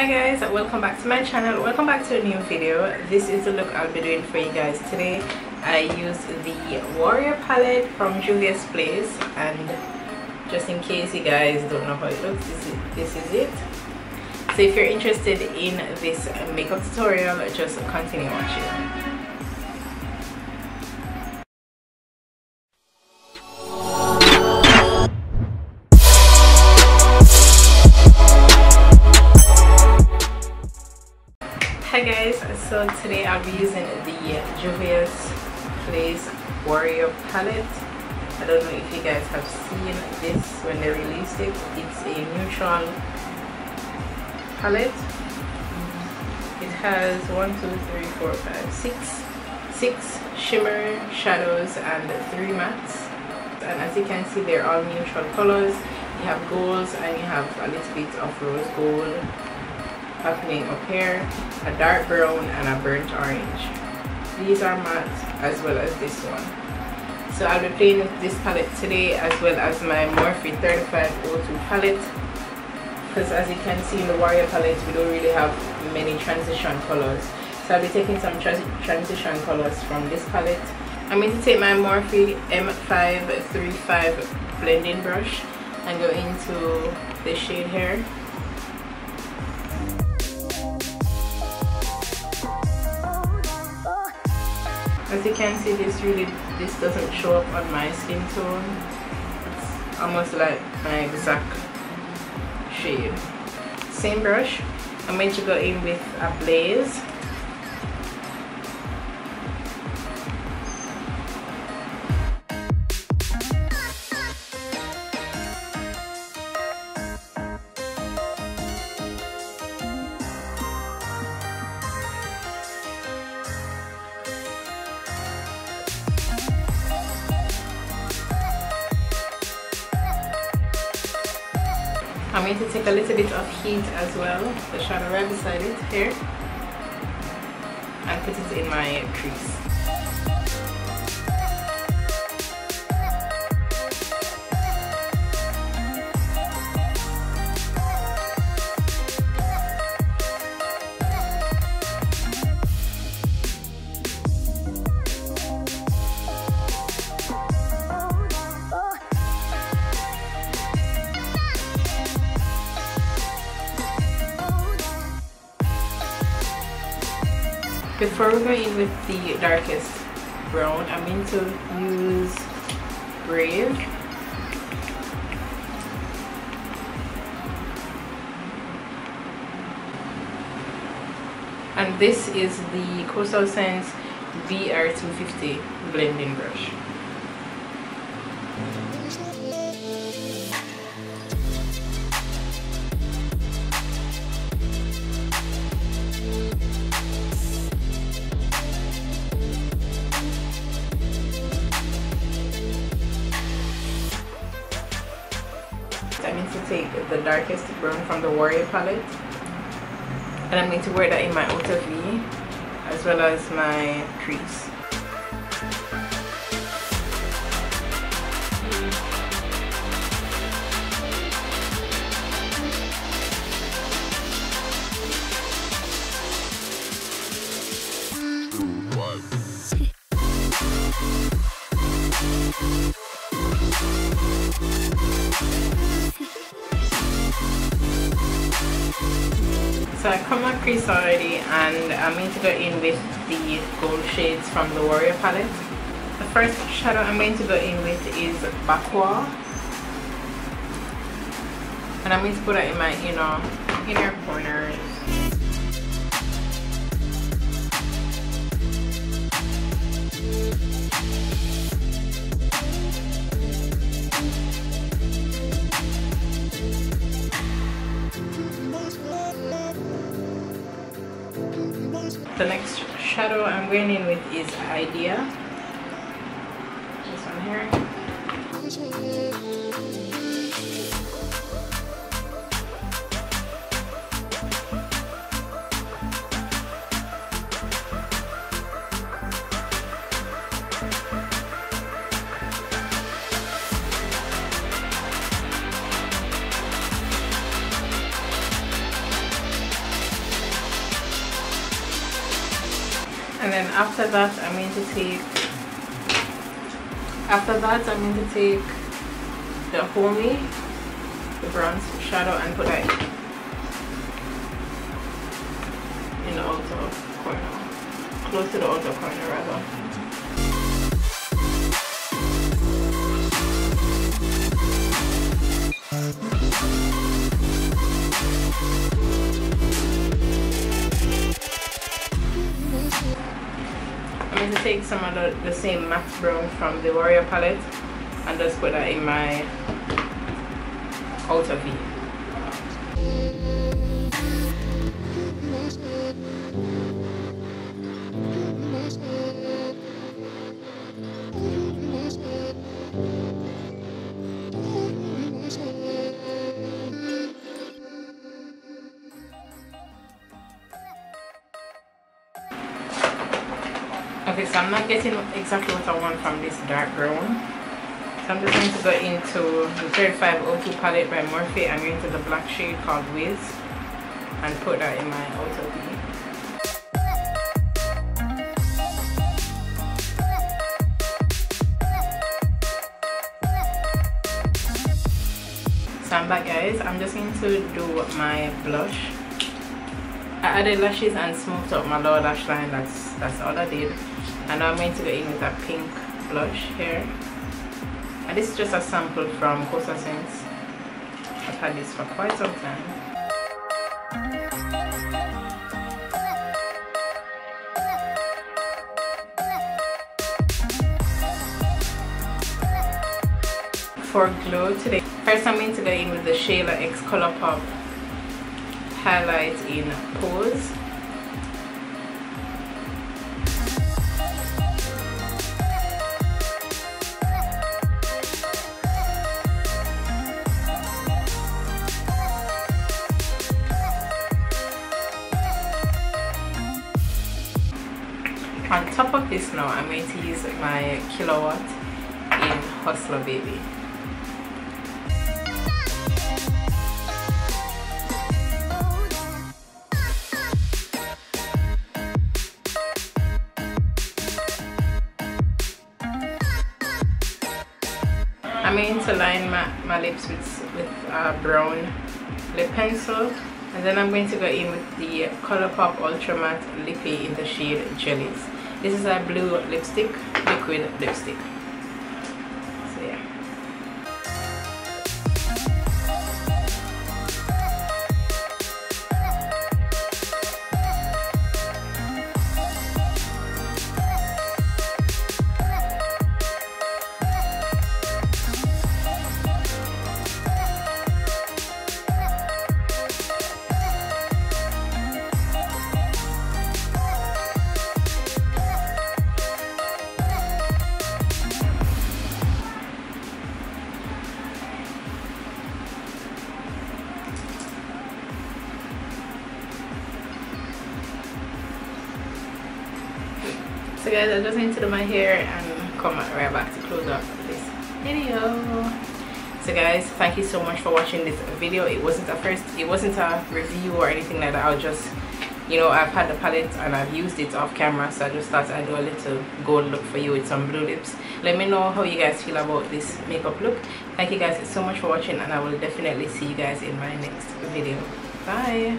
Hi guys, welcome back to my channel. Welcome back to a new video. This is the look I'll be doing for you guys today. I used the Warrior palette from Juvia's place, and just in case you guys don't know how it looks, this is it. So if you're interested in this makeup tutorial, just continue watching. Hi guys, so today I'll be using the Juvia's Place Warrior palette. I don't know if you guys have seen this when they released it. It's a neutral palette. It has 6 shimmer shadows and 3 mattes, and as you can see they're all neutral colors. You have golds and you have a little bit of rose gold happening up here, a dark brown and a burnt orange. These are matte as well as this one. So I'll be playing with this palette today as well as my Morphe 3502 palette, because as you can see in the Warrior palette we don't really have many transition colors. So I'll be taking some transition colors from this palette. I'm going to take my Morphe M535 blending brush and go into the shade here. As you can see, this doesn't show up on my skin tone. It's almost like my exact shade. Same brush, I'm going to go in with a Blaze. I'm going to take a little bit of heat as well, the shadow right beside it here, and put it in my crease. Before we go in with the darkest brown, I'm going to use Brave. And this is the Coastal Scents VR250 blending brush. I'm going to take the darkest brown from the Warrior palette, and I'm going to wear that in my outer V as well as my crease. So I cut my crease already, and I'm going to go in with the gold shades from the Warrior palette. The first shadow I'm going to go in with is Bakwa, and I'm going to put it in my inner corners. The next shadow I'm going in with is Idea. This one here. And then after that I'm going to take the Homey, the bronze shadow, and put that in the outer corner, close to the outer corner rather. I'm going to take some of the same matte brown from the Warrior palette and just put that in my outer V. Okay, so I'm not getting exactly what I want from this dark brown. So I'm just going to go into the 3502 palette by Morphe and go into the black shade called Wiz and put that in my outer V. So I'm back, guys. I'm just going to do my blush. I added lashes and smoked up my lower lash line. That's all I did. And now I'm going to go in with a pink blush here. And this is just a sample from Costa Sense. I've had this for quite some time. For glow today, first I'm going to go in with the Shayla X Colourpop highlight in Pose. On top of this now, I'm going to use my Kilowatt in Hustler Baby. I'm going to line my lips with brown lip pencil, and then I'm going to go in with the Colourpop Ultra Matte Lippy in the shade Jellies. This is a blue lipstick, liquid lipstick. So yeah. So guys, I just need to do my hair and come right back to close up this video. So guys, thank you so much for watching this video. It wasn't a review or anything like that. I was just, you know, I've had the palette and I've used it off camera, so I just thought I'd do a little gold look for you with some blue lips. Let me know how you guys feel about this makeup look. Thank you guys so much for watching, and I will definitely see you guys in my next video. Bye.